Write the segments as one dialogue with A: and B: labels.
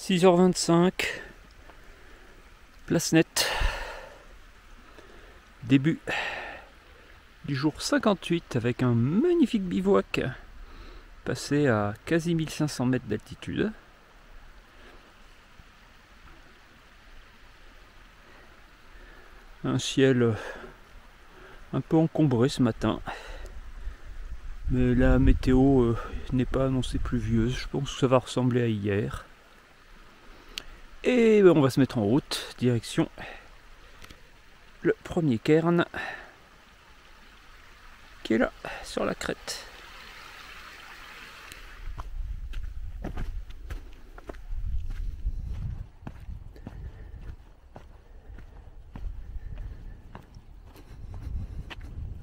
A: 6h25, place nette, début du jour 58 avec un magnifique bivouac passé à quasi 1500 mètres d'altitude. Un ciel un peu encombré ce matin, mais la météo n'est pas annoncée pluvieuse, je pense que ça va ressembler à hier. Et on va se mettre en route, direction le premier cairn qui est là, sur la crête.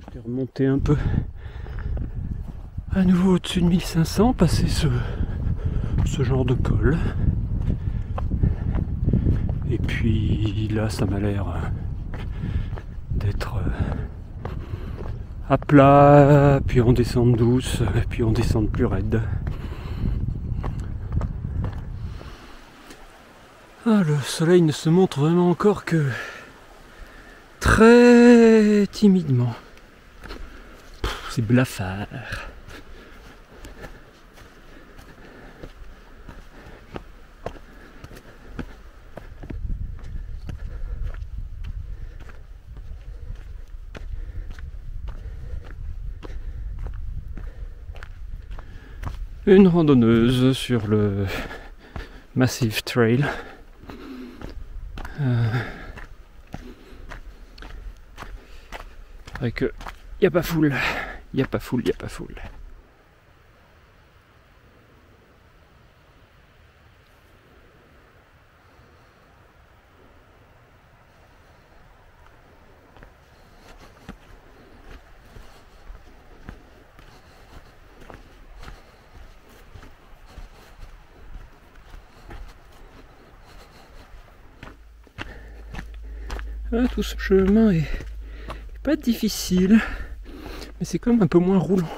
A: Je vais remonter un peu à nouveau au-dessus de 1500, passer ce genre de col. Et puis là, ça m'a l'air d'être à plat, puis on descend douce, puis on descend plus raide. Ah, le soleil ne se montre vraiment encore que très timidement. C'est blafard. Une randonneuse sur le Massive Trail. Avec il n'y a pas foule, il n'y a pas foule, il n'y a pas foule. Ah, tout ce chemin est pas difficile, mais c'est quand même un peu moins roulant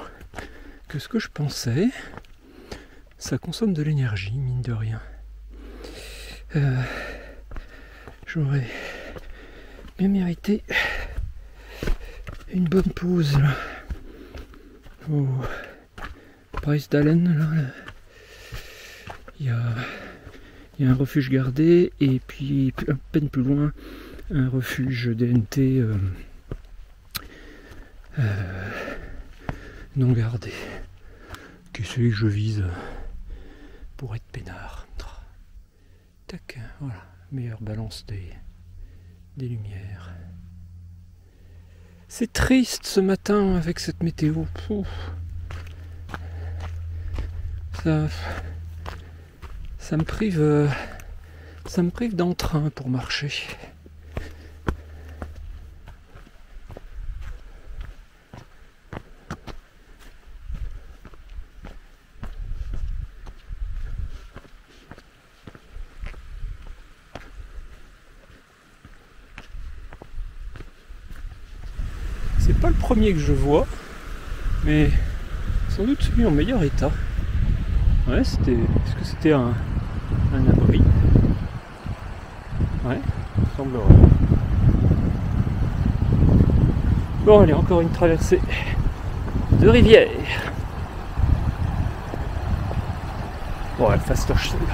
A: que ce que je pensais. Ça consomme de l'énergie, mine de rien. J'aurais bien mérité une bonne pause là, au Preisdalen. Là. Il y a un refuge gardé, et puis à peine plus loin un refuge DNT non gardé, qui est celui que je vise pour être peinard. Tac, voilà, meilleure balance des lumières. C'est triste ce matin avec cette météo. Ça me prive d'entrain pour marcher. C'est pas le premier que je vois, mais sans doute celui en meilleur état. Ouais, est-ce que c'était un abri? Ouais, il semblerait. Bon, allez, encore une traversée de rivière. Bon, elle fastoche celle-là.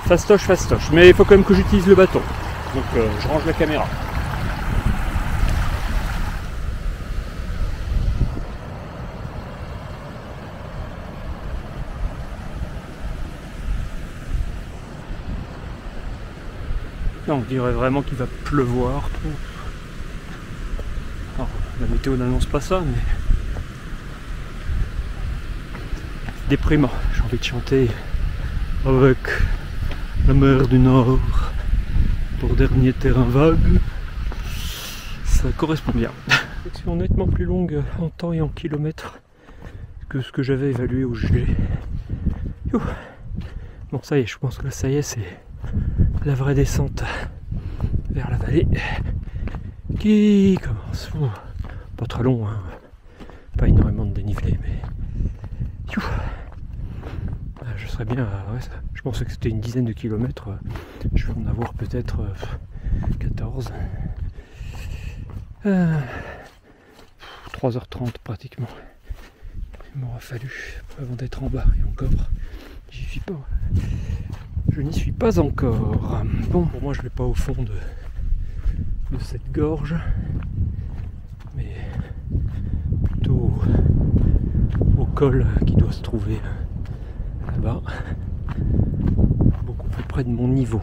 A: Fastoche. Mais il faut quand même que j'utilise le bâton. Donc je range la caméra. Là, on dirait vraiment qu'il va pleuvoir. Alors, la météo n'annonce pas ça, mais c'est déprimant. J'ai envie de chanter avec la mer du Nord pour dernier terrain vague. Ça correspond bien. Section nettement plus longue en temps et en kilomètres que ce que j'avais évalué au gelé. Bon, ça y est, je pense que ça y est, c'est la vraie descente vers la vallée qui commence. Pas très long, hein. Pas énormément de dénivelé, mais je serais bien à, ouais, je pensais que c'était une dizaine de kilomètres, je vais en avoir peut-être 14. 3h30 pratiquement. Il m'aura fallu avant d'être en bas, et encore, j'y suis pas. Je n'y suis pas encore. Bon, pour moi je vais pas au fond de cette gorge, mais plutôt au col qui doit se trouver là-bas, beaucoup plus près de mon niveau.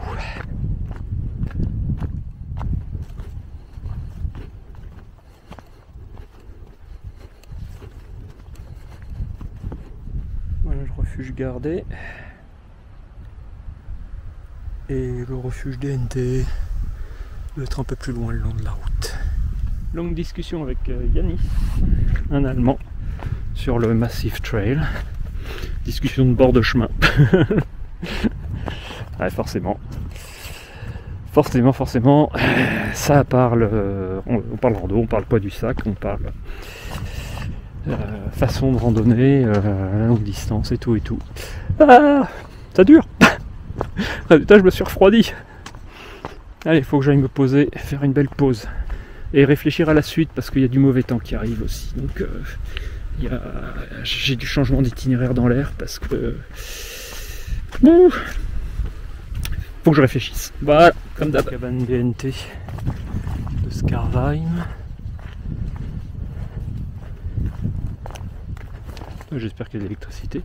A: Voilà le refuge gardé et le refuge DNT doit être un peu plus loin le long de la route. Longue discussion avec Yannis, un Allemand, sur le Massive Trail. Discussion de bord de chemin. Ouais, forcément, ça parle, on parle rando, on parle poids du sac, on parle façon de randonner, la longue distance et tout et tout. Ah, ça dure. Résultat, je me suis refroidi. Allez, il faut que j'aille me poser, faire une belle pause et réfléchir à la suite parce qu'il y a du mauvais temps qui arrive aussi. Donc j'ai du changement d'itinéraire dans l'air parce que faut que je réfléchisse. Voilà, comme d'hab. Cabane BNT de Skarvheim. J'espère qu'il y a de l'électricité.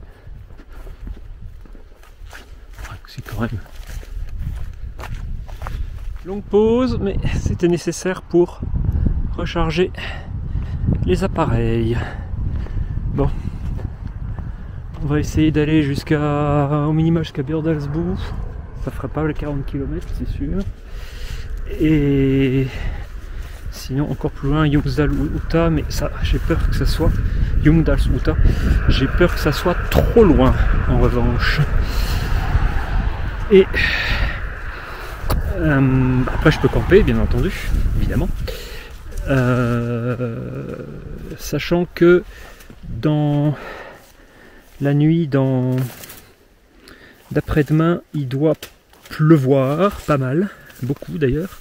A: C'est quand même. Longue pause, mais c'était nécessaire pour recharger les appareils. Bon, on va essayer d'aller au minimum jusqu'à Björndalsbo. Ça fera pas les 40 km, c'est sûr. Et sinon encore plus loin, Jungdalshuta, mais ça, j'ai peur que ça soit Jungdalshuta. J'ai peur que ça soit trop loin, en revanche. Et après, je peux camper, bien entendu, évidemment. Sachant que dans la nuit d'après-demain, il doit pleuvoir, pas mal, beaucoup d'ailleurs.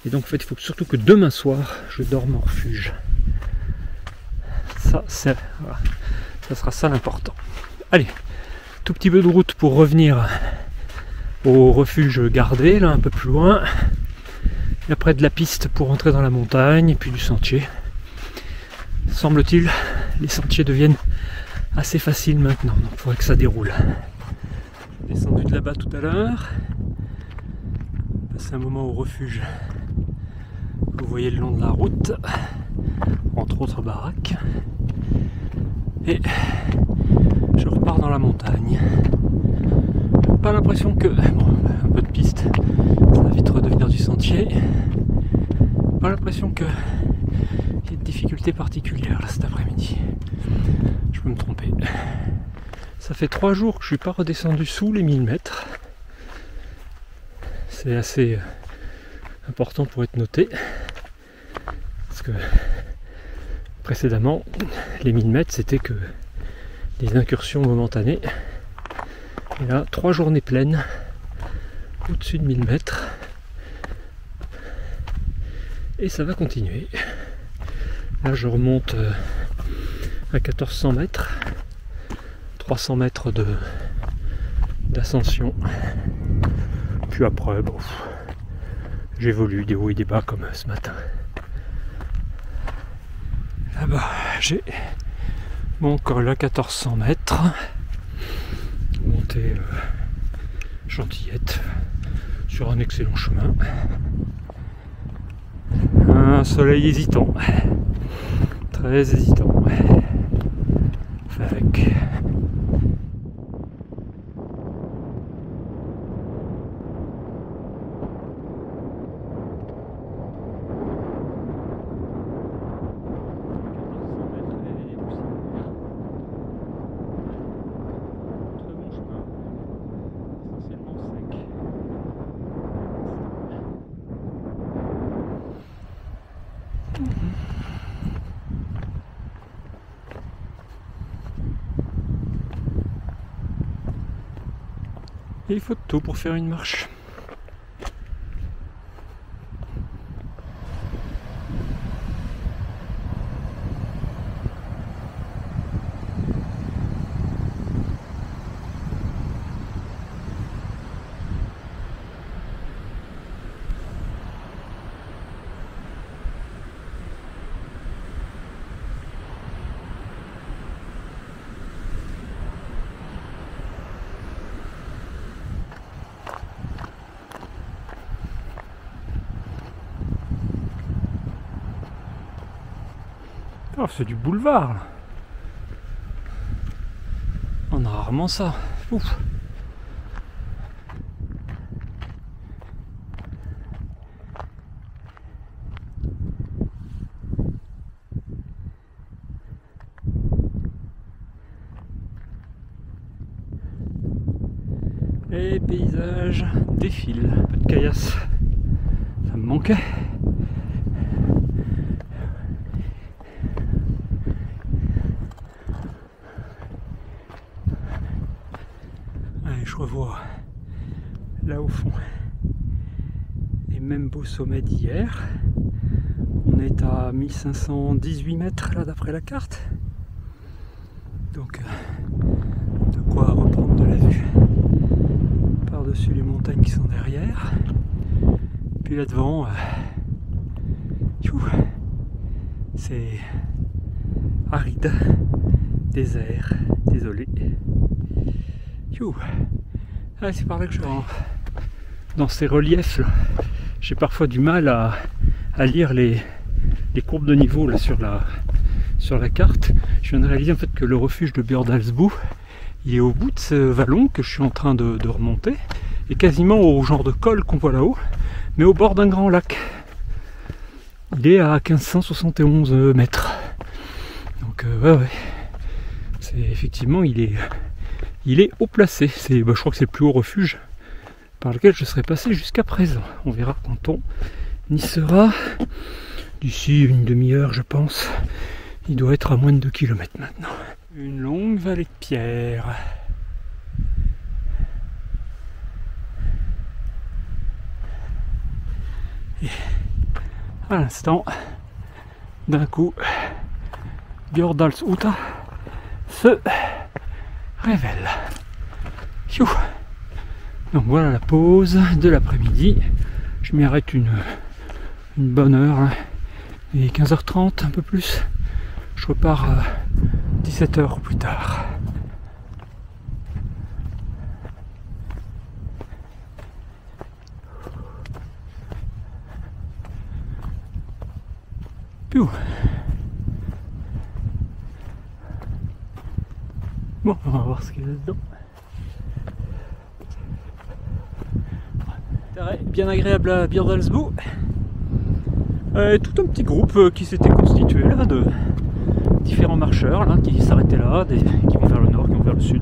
A: Et donc en fait, il faut surtout que demain soir, je dorme en refuge. Ça sera ça l'important. Allez, tout petit peu de route pour revenir au refuge gardé, là un peu plus loin. Et après de la piste pour entrer dans la montagne, et puis du sentier. Semble-t-il, les sentiers deviennent assez faciles maintenant, donc il faudrait que ça déroule. Descendu de là-bas tout à l'heure. Passé un moment au refuge. Vous voyez le long de la route, entre autres baraques. Et je repars dans la montagne. Pas l'impression que... Bon, un peu de piste, ça va vite redevenir du sentier. Pas l'impression que il y a de difficultés particulières là cet après-midi. Je peux me tromper. Ça fait 3 jours que je suis pas redescendu sous les 1000 mètres. C'est assez important pour être noté. Parce que précédemment, les 1000 mètres c'était que des incursions momentanées. Et là, 3 journées pleines au-dessus de 1000 mètres. Et ça va continuer. Là, je remonte à 1400 mètres. 300 mètres d'ascension. Puis après, bon, j'évolue des hauts et des bas comme ce matin. Là-bas, j'ai mon col à 1400 mètres. Montée gentillette sur un excellent chemin. Un soleil hésitant, très hésitant, avec Et il faut de tout pour faire une marche. Oh, c'est du boulevard là. On a rarement ça. Ouf. Les paysages défilent. Un peu de caillasse, ça me manquait. Je revois là au fond les mêmes beaux sommets d'hier. On est à 1518 mètres là d'après la carte. Donc de quoi reprendre de la vue par-dessus les montagnes qui sont derrière. Puis là devant, c'est aride, désert, désolé. Ah, c'est par là que je rentre. Dans ces reliefs, j'ai parfois du mal à lire les courbes de niveau là, sur la carte. Je viens de réaliser en fait que le refuge de Bjordalsbu, il est au bout de ce vallon que je suis en train de remonter, et quasiment au genre de col qu'on voit là-haut, mais au bord d'un grand lac. Il est à 1571 mètres. Donc ouais. C'est effectivement il est haut placé. Je crois que c'est le plus haut refuge par lequel je serais passé jusqu'à présent. On verra quand on y sera. D'ici une demi-heure, je pense. Il doit être à moins de 2 km maintenant. Une longue vallée de pierre. Et à l'instant, d'un coup, Bjordalshuta se révèle. Donc voilà la pause de l'après-midi. Je m'y arrête une bonne heure. Hein. Il est 15h30, un peu plus. Je repars 17h plus tard. Piou. Bon, on va voir ce qu'il y a là-dedans. Bien agréable à Bjordalsbu. Tout un petit groupe qui s'était constitué là de différents marcheurs là, qui s'arrêtaient là, qui vont vers le nord, qui vont vers le sud.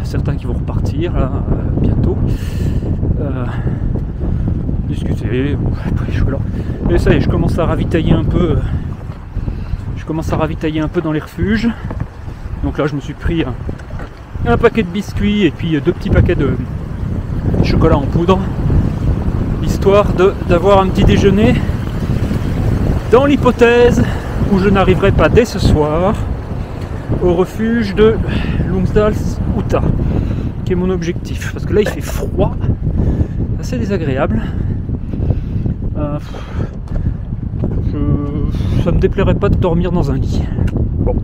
A: Certains qui vont repartir là, bientôt. Discuter. Bon, voilà. Et ça y est, je commence à ravitailler un peu. Dans les refuges. Donc là, je me suis pris un paquet de biscuits et puis 2 petits paquets de chocolat en poudre, histoire d'avoir un petit déjeuner dans l'hypothèse où je n'arriverai pas dès ce soir au refuge de Lungsdalshuta, qui est mon objectif. Parce que là, il fait froid, assez désagréable. Ça me déplairait pas de dormir dans un lit. Bon,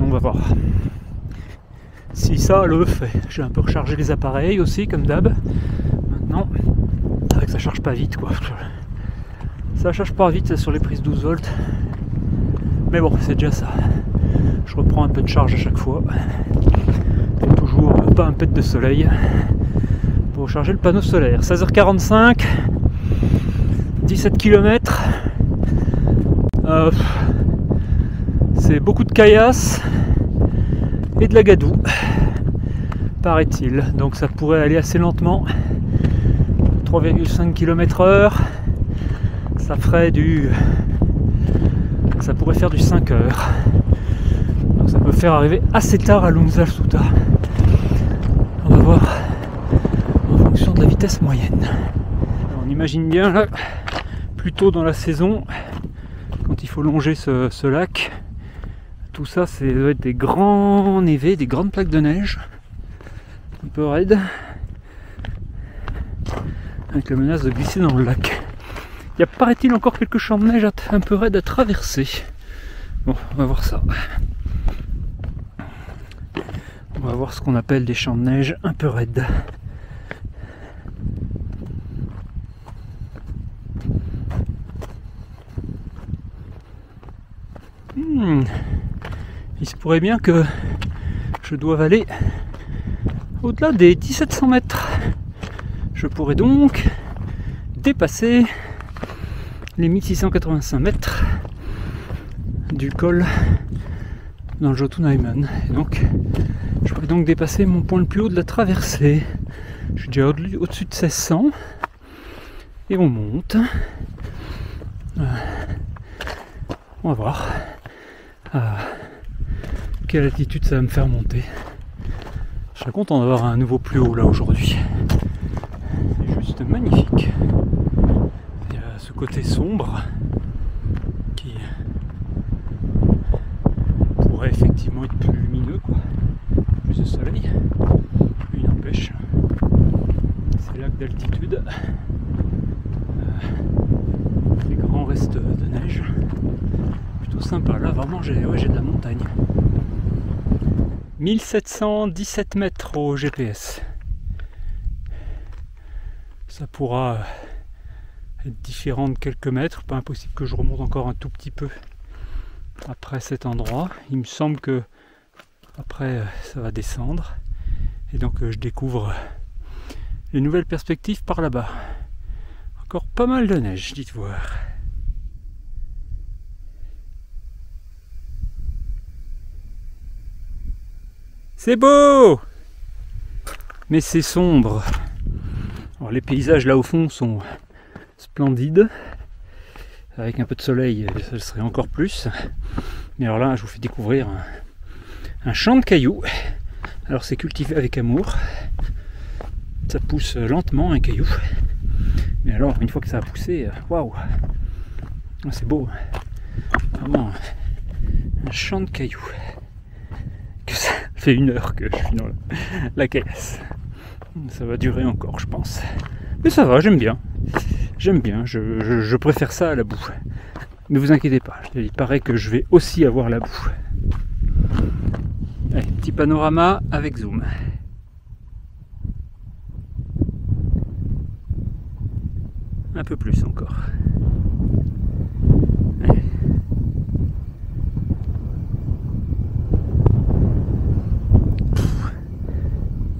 A: on va voir si ça le fait. J'ai un peu rechargé les appareils aussi, comme d'hab. Maintenant, avec que ça charge pas vite, quoi. Ça charge pas vite sur les prises 12 volts. Mais bon, c'est déjà ça. Je reprends un peu de charge à chaque fois. Et toujours pas un pet de soleil pour recharger le panneau solaire. 16h45, 17 km. C'est beaucoup de caillasse et de la gadoue, paraît-il. Donc ça pourrait aller assez lentement. 3,5 km/h. Ça pourrait faire du 5 heures. Donc ça peut faire arriver assez tard à Lungsdalshuta. On de la vitesse moyenne. Alors, on imagine bien là, plutôt dans la saison, quand il faut longer ce lac, tout ça, ça doit être des grands névés, des grandes plaques de neige, un peu raides, avec la menace de glisser dans le lac. Il y a, paraît-il, encore quelques champs de neige un peu raides à traverser. Bon, on va voir ça. On va voir ce qu'on appelle des champs de neige un peu raides. Il se pourrait bien que je doive aller au-delà des 1700 mètres. Je pourrais donc dépasser les 1685 mètres du col dans le Jotunheimen. Et donc, je pourrais donc dépasser mon point le plus haut de la traversée. Je suis déjà au-dessus de 1600 et on monte. On va voir à quelle altitude ça va me faire monter. Je serais content d'avoir un nouveau plus haut là aujourd'hui. C'est juste magnifique. Il y a ce côté sombre qui pourrait effectivement être plus lumineux, quoi. Plus de soleil. Il n'empêche, ces lacs d'altitude, les grands restes de neige, plutôt sympa. Là vraiment j'ai de la montagne. 1717 mètres au GPS. Ça pourra être différent de quelques mètres, pas impossible que je remonte encore un tout petit peu après cet endroit. Il me semble que après ça va descendre et donc je découvre les nouvelles perspectives par là-bas. Encore pas mal de neige, dites voir. C'est beau, mais c'est sombre. Alors les paysages là au fond sont splendides. Avec un peu de soleil, ça serait encore plus. Mais alors là, je vous fais découvrir un champ de cailloux. Alors c'est cultivé avec amour. Ça pousse lentement un caillou. Mais alors, une fois que ça a poussé, waouh, c'est beau. Vraiment un champ de cailloux. Que ça fait 1 heure que je suis dans la caisse. Ça va durer encore, je pense. Mais ça va, j'aime bien. J'aime bien, je préfère ça à la boue. Mais vous inquiétez pas, il paraît que je vais aussi avoir la boue. Allez, petit panorama avec zoom. Un peu plus encore. Allez.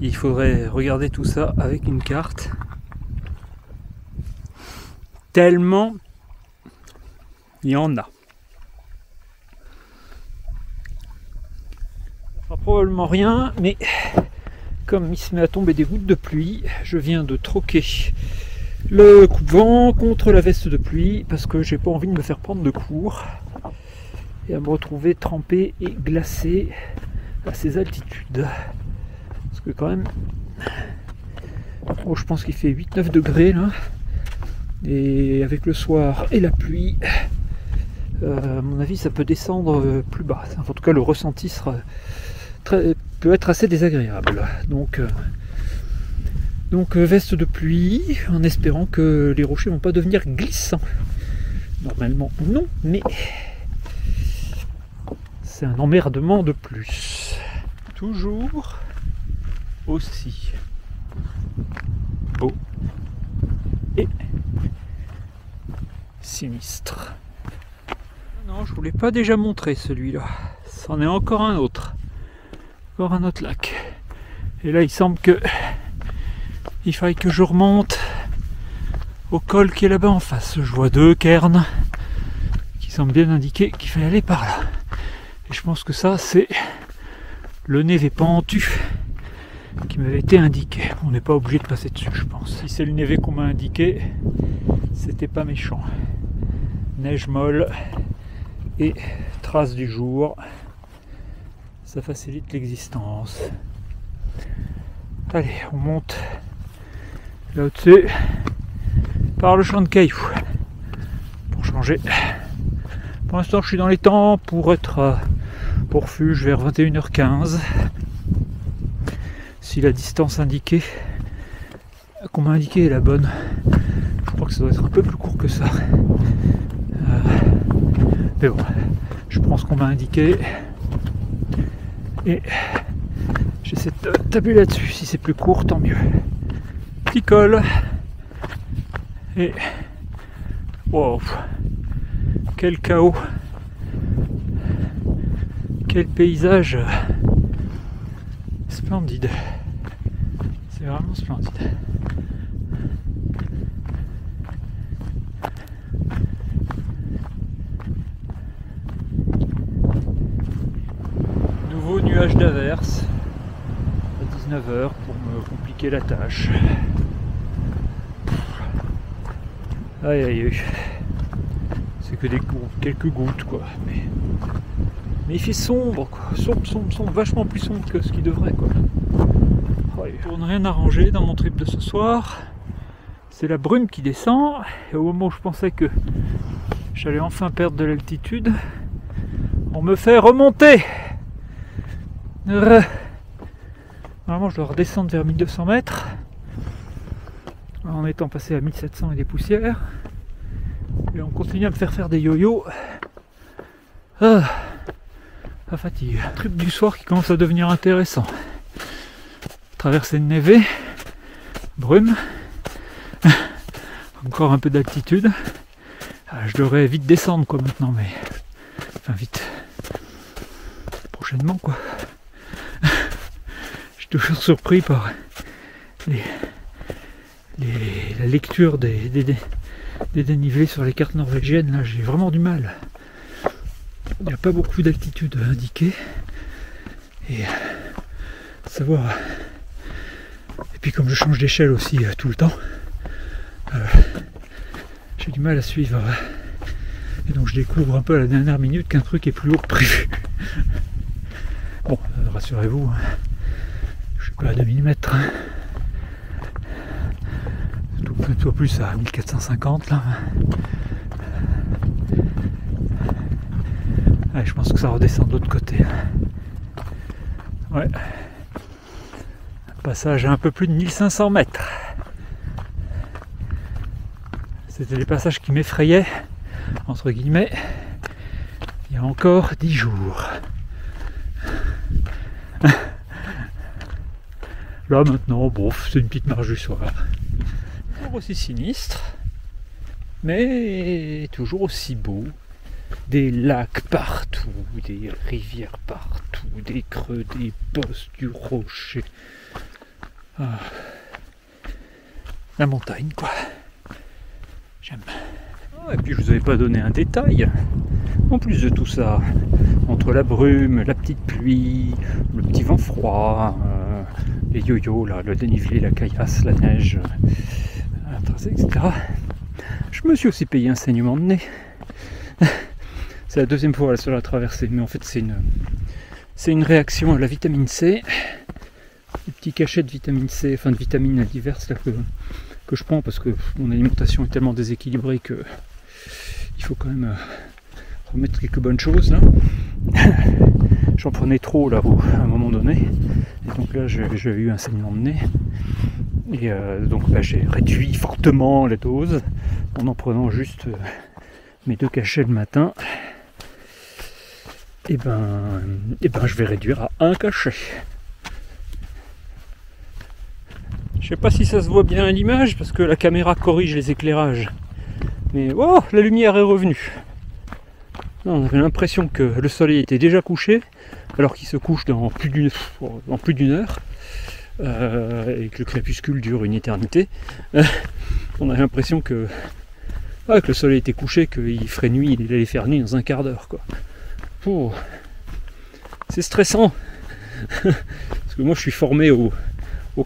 A: Il faudrait regarder tout ça avec une carte. Tellement il y en a. Ça fera probablement rien, mais comme il se met à tomber des gouttes de pluie, je viens de troquer le coupe-vent contre la veste de pluie parce que j'ai pas envie de me faire prendre de cours et à me retrouver trempé et glacé à ces altitudes. Parce que quand même, je pense qu'il fait 8-9 degrés là. Et avec le soir et la pluie, à mon avis ça peut descendre plus bas. En tout cas le ressenti peut être assez désagréable. Donc veste de pluie en espérant que les rochers vont pas devenir glissants. Normalement non, mais c'est un emmerdement de plus. Toujours aussi beau et sinistre. Non, je ne vous l'ai pas déjà montré celui-là. C'en est encore un autre. Encore un autre lac. Et là, il semble que il faille que je remonte au col qui est là-bas en face. Je vois 2 cairns qui semblent bien indiquer qu'il fallait aller par là. Et je pense que ça, c'est le névé pentu qui m'avait été indiqué. On n'est pas obligé de passer dessus, je pense. Si c'est le névé qu'on m'a indiqué, c'était pas méchant. Neige molle et traces du jour, ça facilite l'existence. Allez, on monte Là au-dessus, par le champ de cailloux. Pour changer. Pour l'instant, je suis dans les temps pour être pour refuge vers 21h15. Si la distance indiquée qu'on m'a indiquée est la bonne, je crois que ça doit être un peu plus court que ça. Mais bon, je prends ce qu'on m'a indiqué et j'essaie de tabler là-dessus. Si c'est plus court, tant mieux. Petit col et wow, quel chaos, quel paysage splendide. C'est vraiment splendide. Nouveau nuage d'averse à 19h pour me compliquer la tâche. Aïe aïe aïe. C'est que quelques gouttes quoi. Mais il fait sombre quoi. Sombre, vachement plus sombre que ce qu'il devrait quoi. Pour ne rien arranger dans mon trip de ce soir, c'est la brume qui descend. Et au moment où je pensais que j'allais enfin perdre de l'altitude, on me fait remonter. Normalement je dois redescendre vers 1200 mètres en étant passé à 1700 et des poussières. Et on continue à me faire des yo-yo. La fatigue. Trip du soir qui commence à devenir intéressant. Traversée de névé, brume, encore un peu d'altitude. Je devrais vite descendre quoi maintenant, mais enfin vite, prochainement quoi. Je suis toujours surpris par la lecture des dénivelés sur les cartes norvégiennes. Là j'ai vraiment du mal. Il n'y a pas beaucoup d'altitude indiquée et savoir. Et puis comme je change d'échelle aussi tout le temps, j'ai du mal à suivre. Et donc je découvre un peu à la dernière minute qu'un truc est plus haut que prévu. Bon, rassurez-vous, je suis pas à 2000 mètres. Tout plus à 1450 là. Ouais, je pense que ça redescend de l'autre côté. Ouais. Passage à un peu plus de 1500 mètres. C'était les passages qui m'effrayaient, entre guillemets, il y a encore 10 jours. Là maintenant, bon, c'est une petite marche du soir. Toujours aussi sinistre, mais toujours aussi beau. Des lacs partout, des rivières partout, des creux, des bosses, du rocher. La montagne quoi. J'aime. Et puis je vous avais pas donné un détail. En plus de tout ça, entre la brume, la petite pluie, le petit vent froid, les yo-yo, là, le dénivelé, la caillasse, la neige, etc. Je me suis aussi payé un saignement de nez. C'est la deuxième fois sur la traversée, mais en fait c'est une réaction à la vitamine C. Des petits cachets de vitamine C, enfin de vitamines diverses là, que je prends parce que mon alimentation est tellement déséquilibrée que il faut quand même remettre quelques bonnes choses là. J'en prenais trop là à un moment donné et donc là j'ai eu un saignement de nez et donc là j'ai réduit fortement la dose en prenant juste mes 2 cachets le matin. Et ben je vais réduire à 1 cachet. Je sais pas si ça se voit bien à l'image parce que la caméra corrige les éclairages. Mais oh, la lumière est revenue. On avait l'impression que le soleil était déjà couché alors qu'il se couche dans plus d'une heure et que le crépuscule dure une éternité. On avait l'impression que le soleil était couché, qu'il ferait nuit, il allait faire nuit dans un quart d'heure quoi. Oh, c'est stressant parce que moi je suis formé au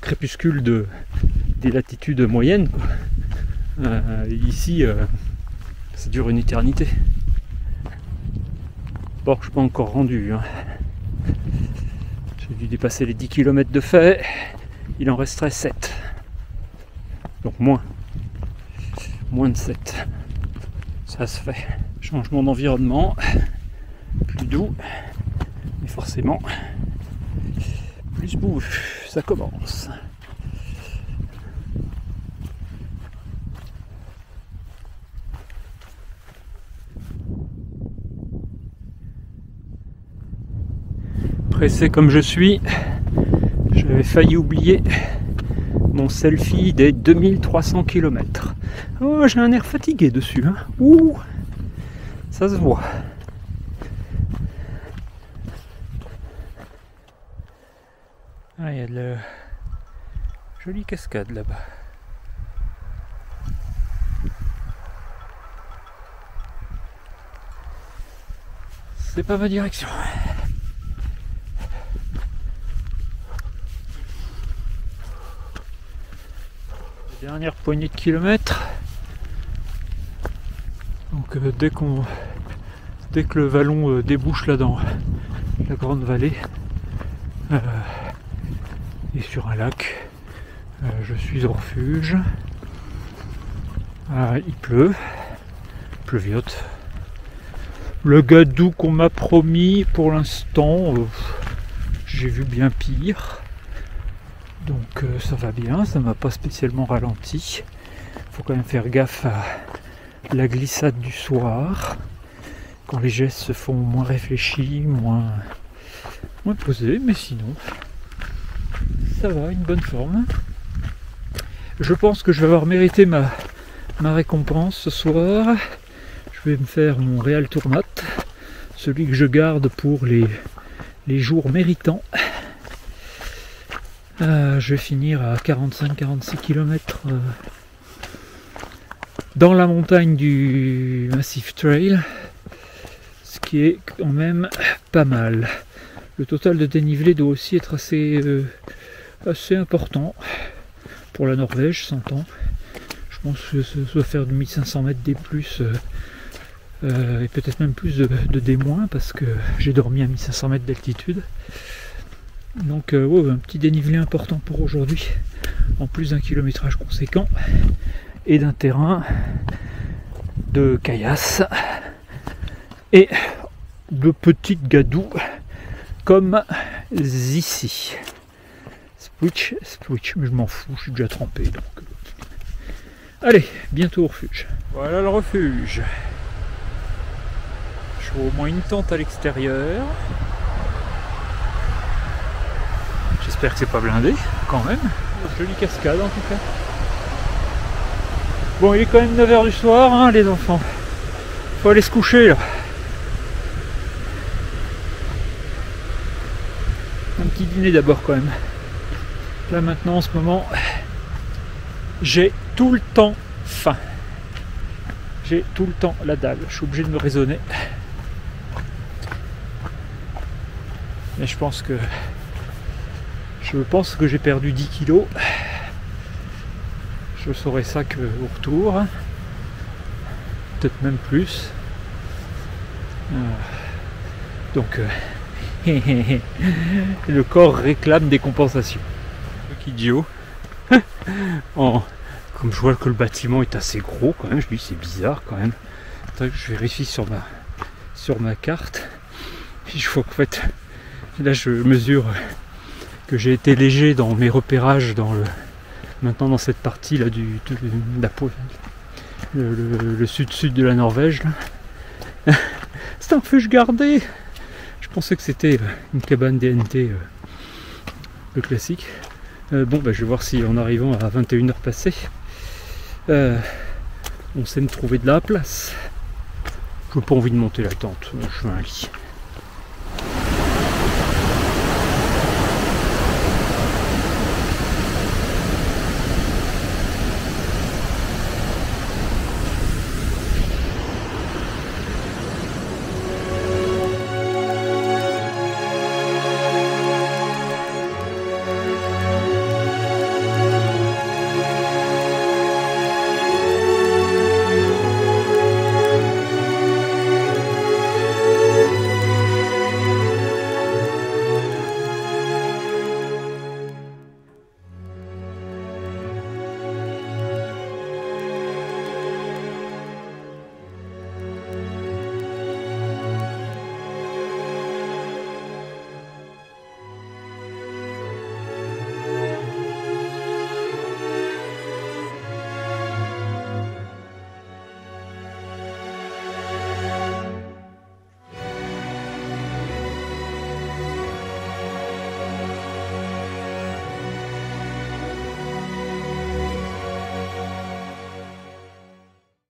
A: crépuscule des latitudes moyennes quoi. Ici ça dure une éternité. Bon, je suis pas encore rendu hein. J'ai dû dépasser les 10 km de fait, il en resterait 7. Donc moins de 7. Ça se fait. Changement d'environnement, plus doux, mais forcément plus bouffe. Ça commence. Pressé comme je suis, j'avais failli oublier mon selfie des 2300 km. Oh, j'ai un air fatigué dessus. Hein. Ouh, ça se voit. Ah, il y a de la jolie cascade là-bas. C'est pas ma direction. Dernière poignée de kilomètres. Donc dès que le vallon débouche là dans la grande vallée et sur un lac, je suis au refuge. Il pleut, pleuviote. Le gadou qu'on m'a promis pour l'instant, j'ai vu bien pire. Donc ça va bien, ça m'a pas spécialement ralenti. Faut quand même faire gaffe à la glissade du soir. Quand les gestes se font moins réfléchis, moins posés, mais sinon ça va, une bonne forme. Je pense que je vais avoir mérité ma récompense ce soir. Je vais me faire mon Real Tourmat, celui que je garde pour les jours méritants. Je vais finir à 45-46 km dans la montagne du Massif Trail, ce qui est quand même pas mal. Le total de dénivelé doit aussi être assez important pour la Norvège, 100 ans. Je pense que ça doit faire de 1500 mètres des plus et peut-être même plus de des moins, parce que j'ai dormi à 1500 mètres d'altitude. Donc ouais, un petit dénivelé important pour aujourd'hui, en plus d'un kilométrage conséquent et d'un terrain de caillasse et de petites gadous comme ici. Switch, mais je m'en fous, je suis déjà trempé. Donc allez, bientôt au refuge. Voilà le refuge. Je vois au moins une tente à l'extérieur. J'espère que c'est pas blindé, quand même. Jolie cascade en tout cas. Bon, il est quand même 9h du soir, hein, les enfants. Faut aller se coucher là. Un petit dîner d'abord quand même. Là maintenant, en ce moment, j'ai tout le temps faim. J'ai tout le temps la dalle. Je suis obligé de me raisonner. Mais je pense que j'ai perdu 10 kilos. Je saurai ça qu'au retour. Peut-être même plus. Donc, le corps réclame des compensations. Idiot. Comme je vois que le bâtiment est assez gros quand même, je me dis c'est bizarre quand même. Attends, je vérifie sur ma carte. Puis je vois qu'en fait, là je mesure que j'ai été léger dans mes repérages maintenant dans cette partie là le sud-sud de la Norvège. C'est un refuge gardé. Je pensais que c'était une cabane DNT, le classique. Bon, bah, je vais voir si en arrivant à 21h passées, on sait me trouver de la place. Je n'ai pas envie de monter la tente, je veux un lit.